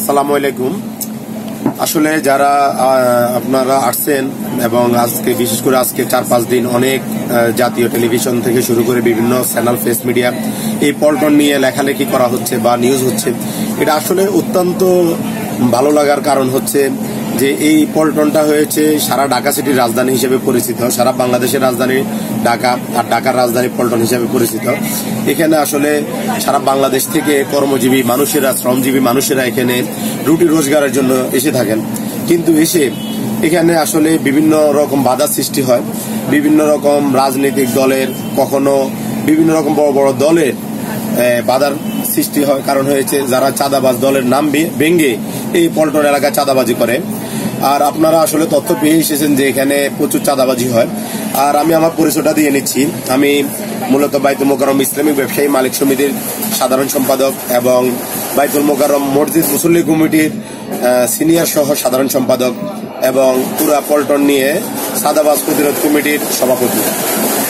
আসসালামু আলাইকুম। আসলে যারা আপনারা আসছেন এবং আজকে বিশেষ করে আজকে 4-5 দিন অনেক জাতীয় টেলিভিশন থেকে শুরু করে বিভিন্ন চ্যানেল ফেস মিডিয়া এই পল্টন নিয়ে লেখালেখি করা হচ্ছে বা নিউজ হচ্ছে, এটা আসলে অত্যন্ত ভালো লাগার কারণ হচ্ছে যে এই পল্টনটা হয়েছে সারা ঢাকা সিটির রাজধানী হিসেবে পরিচিত, সারা বাংলাদেশের রাজধানী ঢাকা আর ঢাকার রাজধানী পল্টন হিসেবে পরিচিত। এখানে আসলে সারা বাংলাদেশ থেকে কর্মজীবী মানুষেরা, শ্রমজীবী মানুষেরা এখানে রুটি রোজগারের জন্য এসে থাকেন, কিন্তু এসে এখানে আসলে বিভিন্ন রকম বাধা সৃষ্টি হয়, বিভিন্ন রকম রাজনৈতিক দলের, কখনো বিভিন্ন রকম বড় বড় দলের বাধার সৃষ্টি হয়। কারণ হয়েছে যারা চাঁদাবাজ দলের নাম ভেঙে এই পল্টন এলাকায় চাঁদাবাজি করে। আর আপনারা আসলে তথ্য পেয়ে এসেছেন যে এখানে প্রচুর চাঁদাবাজি হয়। আর আমি আমার পরিচয়টা দিয়ে নিচ্ছি। আমি মূলত বাইতুল মোকাররম ইসলামিক ব্যবসায়ী মালিক সমিতির সাধারণ সম্পাদক এবং বাইতুল মোকাররম মসজিদ মুসল্লি কমিটির সিনিয়র সহ সাধারণ সম্পাদক এবং পুরা পল্টন নিয়ে চাঁদাবাজ প্রতিরোধ কমিটির সভাপতি।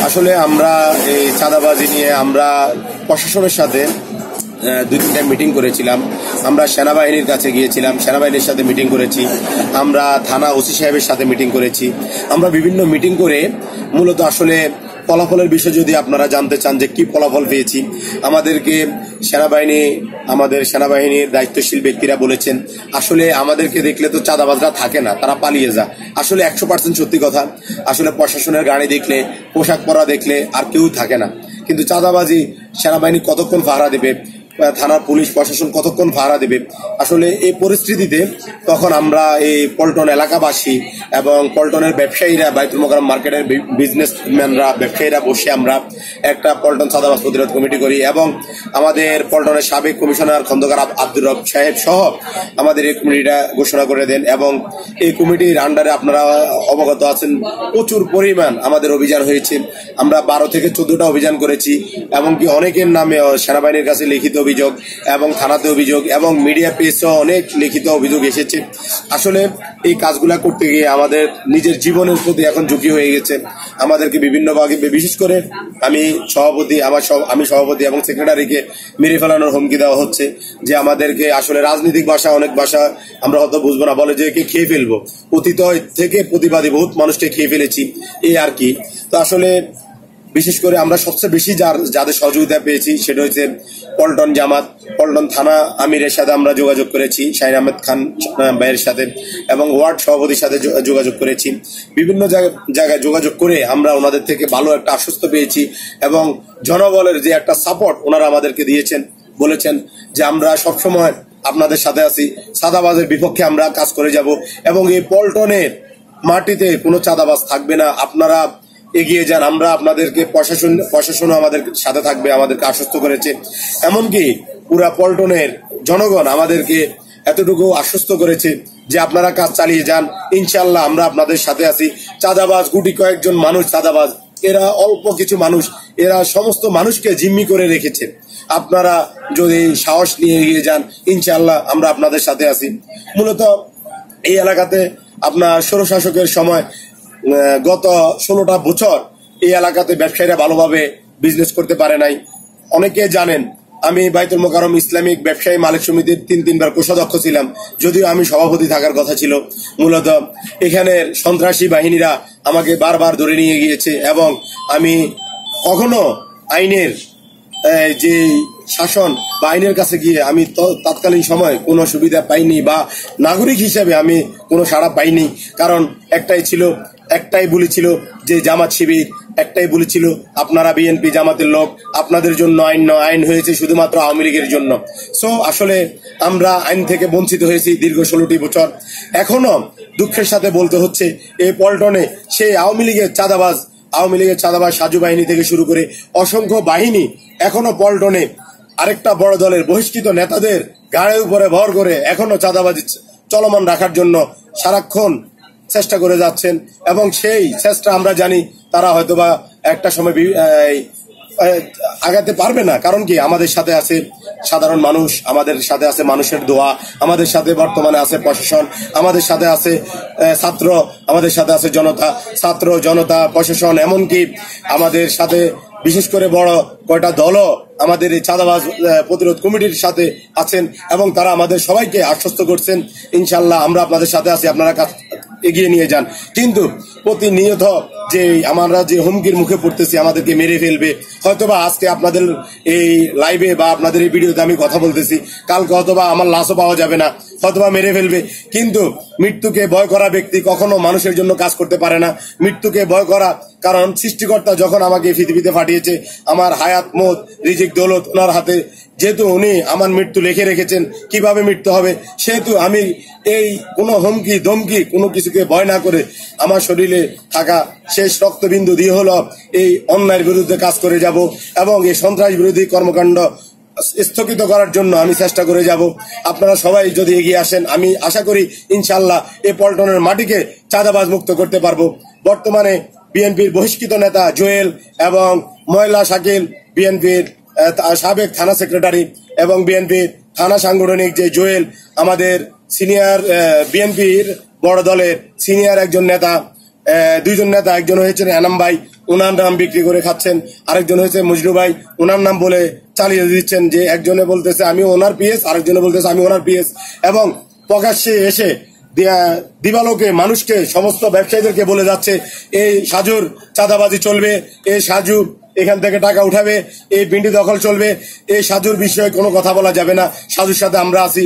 আসলে আমরা এই চাঁদাবাজি নিয়ে আমরা প্রশাসনের সাথে 2-3টা মিটিং করেছিলাম। আমরা সেনাবাহিনীর কাছে গিয়েছিলাম, সেনাবাহিনীর সাথে মিটিং করেছি, আমরা থানা ওসি সাহেবের সাথে মিটিং করেছি। আমরা বিভিন্ন মিটিং করে মূলত আসলে ফলাফলের বিষয়ে যদি আপনারা জানতে চান যে কি ফলাফল পেয়েছি, আমাদের সেনাবাহিনীর দায়িত্বশীল ব্যক্তিরা বলেছেন আসলে আমাদেরকে দেখলে তো চাঁদাবাজরা থাকে না, তারা পালিয়ে যায়। আসলে 100% সত্যি কথা। আসলে প্রশাসনের গাড়ি দেখলে, পোশাক পরা দেখলে আর কেউ থাকে না, কিন্তু চাঁদাবাজি সেনাবাহিনী কতক্ষণ পাহারা দেবে, থানার পুলিশ প্রশাসন কতক্ষণ পাহারা দেবে। আসলে এই পরিস্থিতিতে তখন আমরা এই পল্টন এলাকাবাসী এবং পল্টনের ব্যবসায়ীরা, বাইতুল মোকাররম মার্কেটের বিজনেসম্যানরা, ব্যবসায়ীরা বসে আমরা একটা পল্টন চাঁদাবাজ প্রতিরোধ কমিটি করি এবং আমাদের পল্টনের সাবেক কমিশনার খন্দকার আব্দুর রব সাহেব সহ আমাদের এই কমিটিটা ঘোষণা করে দেন। এবং এই কমিটির আন্ডারে আপনারা অবগত আছেন প্রচুর পরিমাণ আমাদের অভিযান হয়েছে। আমরা 12 থেকে 14টা অভিযান করেছি, এমনকি অনেকের নামে সেনাবাহিনীর কাছে লিখিত অভিযোগ এবং থানাতে অভিযোগ এবং মিডিয়া পেজেও অনেক লিখিত অভিযোগ এসেছে। আসলে এই কাজগুলা করতে গিয়ে আমাদের নিজের জীবনের প্রতি এখন ঝুঁকি হয়ে গেছে। আমাদেরকে বিভিন্ন ভাগে, বিশেষ করে আমি সভাপতি এবং সেক্রেটারিকে মেরে ফেলানোর হুমকি দেওয়া হচ্ছে যে আমাদেরকে আসলে রাজনৈতিক ভাষা, অনেক ভাষা আমরা হয়তো বুঝবো না, বলে যে একে খেয়ে ফেলবো। অতীত থেকে প্রতিবাদী বহুত মানুষকে খেয়ে ফেলেছি, এই আর কি। তো আসলে বিশেষ করে আমরা সবচেয়ে বেশি যাদের সহযোগিতা পেয়েছি সেটা হচ্ছে পল্টন জামাত, পল্টন থানা আমিরের সাথে আমরা যোগাযোগ করেছি, শাহিন আহমেদ খান ভাইয়ের সাথে, এবং ওয়ার্ড সভাপতির সাথে যোগাযোগ করেছি। বিভিন্ন জায়গায় যোগাযোগ করে আমরা ওনাদের থেকে ভালো একটা আশ্বস্ত পেয়েছি এবং জনবলের যে একটা সাপোর্ট ওনারা আমাদেরকে দিয়েছেন, বলেছেন যে আমরা সবসময় আপনাদের সাথে আছি, চাঁদাবাজের বিপক্ষে আমরা কাজ করে যাব এবং এই পল্টনের মাটিতে কোনো চাঁদাবাজ থাকবে না, আপনারা এগিয়ে যান। আমরা আপনাদেরকে প্রশাসনও আমাদের সাথে থাকবে, আমাদেরকে আশ্বস্ত করেছে। এমনকি পুরা পল্টনের জনগণ আমাদেরকে এতটুকু আশ্বস্ত করেছে যে আপনারা কাজ চালিয়ে যান, ইনশাল্লাহ আমরা আপনাদের সাথে আছি। চাঁদাবাজ গুটি কয়েকজন মানুষ চাঁদাবাজ, এরা অল্প কিছু মানুষ, এরা সমস্ত মানুষকে জিম্মি করে রেখেছে। আপনারা যদি সাহস নিয়ে এগিয়ে যান, ইনশাল্লাহ আমরা আপনাদের সাথে আছি। মূলত এই এলাকাতে আপনার স্বৈরশাসকের সময় গত 16টা বছর এই এলাকাতে ব্যবসায়ীরা ভালোভাবে বিজনেস করতে পারে নাই। অনেকে জানেন আমি বাইতুল মোকাররম ইসলামিক ব্যবসায়ী মালিক সমিতির 3বার কোষাধ্যক্ষ ছিলাম, যদিও আমি সভাপতি থাকার কথা ছিল। মূলত এখানের সন্ত্রাসী বাহিনীরা আমাকে বারবার ধরে নিয়ে গিয়েছে এবং আমি কখনো আইনের যে শাসন বা আইনের কাছে গিয়ে আমি তৎকালীন সময় কোনো সুবিধা পাইনি বা নাগরিক হিসেবে আমি কোনো সাড়া পাইনি। কারণ একটাই বলেছিল যে জামাত শিবির, একটাই বলেছিল আপনারা বিএনপি জামাতের লোক, আপনাদের জন্য আইন নয়, আইন হয়েছে শুধুমাত্র আওয়ামী লীগের জন্য। সো আসলে আমরা আইন থেকে বঞ্চিত হয়েছি দীর্ঘ 16টি বছর। এখনো দুঃখের সাথে বলতে হচ্ছে এই পল্টনে সেই আওয়ামী লীগের চাঁদাবাজ সাজু বাহিনী থেকে শুরু করে অসংখ্য বাহিনী এখনো পল্টনে আরেকটা বড় দলের বহিষ্কৃত নেতাদের গাড়ির উপরে ভর করে এখনো চাঁদাবাজি চলমান রাখার জন্য সারাক্ষণ চেষ্টা করে যাচ্ছেন এবং সেই চেষ্টা আমরা জানি তারা হয়তোবা একটা সময় আগাতে পারবে না। কারণ কি, আমাদের সাথে আছে সাধারণ মানুষ, আমাদের সাথে আছে মানুষের দোয়া, আমাদের সাথে বর্তমানে আছে প্রশাসন, আমাদের সাথে আছে ছাত্র, আমাদের সাথে আছে জনতা, প্রশাসন, এমনকি আমাদের সাথে বিশেষ করে বড় কয়টা দলও আমাদের এই চাঁদাবাজ প্রতিরোধ কমিটির সাথে আছেন এবং তারা আমাদের সবাইকে আশ্বস্ত করছেন ইনশাল্লাহ আমরা আপনাদের সাথে আছি, আপনারা কাজ এগিয়ে নিয়ে যান। কিন্তু প্রতিনিয়ত যে আমরা যে হুমকির মুখে পড়তেছি আমাদেরকে মেরে ফেলবে, হয়তোবা আজকে আপনাদের এই লাইভে বা আপনাদের এই ভিডিওতে আমি কথা বলতেছি, কালকে হয়তোবা আমার লাশও পাওয়া যাবে না, হয়তোবা মেরে ফেলবে। কিন্তু মৃত্যুকে ভয় করা ব্যক্তি কখনো মানুষের জন্য কাজ করতে পারে না। মৃত্যুকে ভয় করা, কারণ সৃষ্টিকর্তা যখন আমাকে পৃথিবীতে পাঠিয়েছে, আমার হায়াত মত রিজিক দৌলত ওনার হাতে, যেহেতু উনি আমার মৃত্যু লিখে রেখেছেন কিভাবে মৃত্যু হবে, সেহেতু আমি এই কোনো হুমকি ধমকি কোনো কিছুকে ভয় না করে আমার শরীরে থাকা শেষ রক্তবিন্দু দিয়ে হলো এই অন্যায়ের বিরুদ্ধে কাজ করে যাব এবং এই সন্ত্রাস বিরোধী কর্মকাণ্ড স্থগিত করার জন্য আমি চেষ্টা করে যাব। আপনারা সবাই যদি এগিয়ে আসেন, আমি আশা করি ইনশাল্লাহ এই পল্টনের মাটিকে চাঁদাবাজ মুক্ত করতে পারবো। বর্তমানে বিএনপির বহিষ্কৃত নেতা জুয়েল এবং ময়লা শাকিল, বিএনপির সাবেক থানা সেক্রেটারি এবং বিএনপির থানা সাংগঠনিক যে জুয়েল, আমাদের সিনিয়র বিএনপির বড় দলের সিনিয়র একজন নেতা, দুইজন নেতা, একজন হয়েছেন এনাম ভাই, ওনার নাম বিক্রি করে খাচ্ছেন, আরেকজন হয়েছে মজনু ভাই, ওনার নাম বলে চালিয়ে দিচ্ছেন, যে একজনে বলতেছে আমি ওনার পিএস, আরেকজনে বলতেছে আমি ওনার পিএস, এবং প্রকাশ্যে এসে দিবালোকে মানুষকে সমস্ত ব্যবসায়ীদেরকে বলে যাচ্ছে এই সাজুর চাঁদাবাজি চলবে, এই সাজু এখান থেকে টাকা উঠাবে, এই বিন্ডি দখল চলবে, এই সাজুর বিষয়ে কোনো কথা বলা যাবে না, সাজুর সাথে আমরা আছি।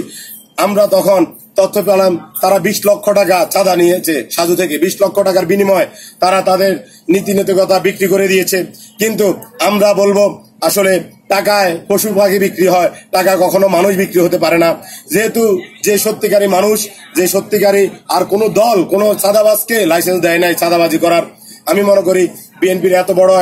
আমরা তখন তথ্য পেলাম তারা 20 লক্ষ টাকা চাঁদা নিয়েছে সাজু থেকে, 20 লক্ষ টাকার বিনিময়ে তারা তাদের নীতি নৈতিকতা বিক্রি করে দিয়েছে। কিন্তু আমরা বলবো আসলে টাকায় পশু পাখি বিক্রি হয়, টাকা কখনো মানুষ বিক্রি হতে পারে না। যেহেতু যে সত্যিকারী মানুষ, যে সত্যিকারী আর কোনো দল কোনো চাঁদাবাজকে লাইসেন্স দেয় নাই চাঁদাবাজি করার। আমি মনে করি বিএনপি এত বড়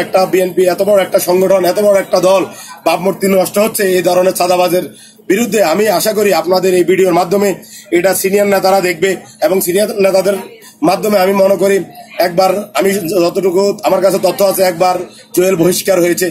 একটা সংগঠন, এত বড় একটা দল ভাবমূর্তি নষ্ট হচ্ছে এই ধরনের চাঁদাবাজের বিরুদ্ধে। আমি আশা করি আপনাদের এই ভিডিওর মাধ্যমে এটা সিনিয়র নেতারা দেখবে এবং সিনিয়র নেতাদের মাধ্যমে আমি মনে করি একবার, আমি যতটুকু আমার কাছে তথ্য আছে, একবার জুয়েল বহিষ্কার হয়েছে।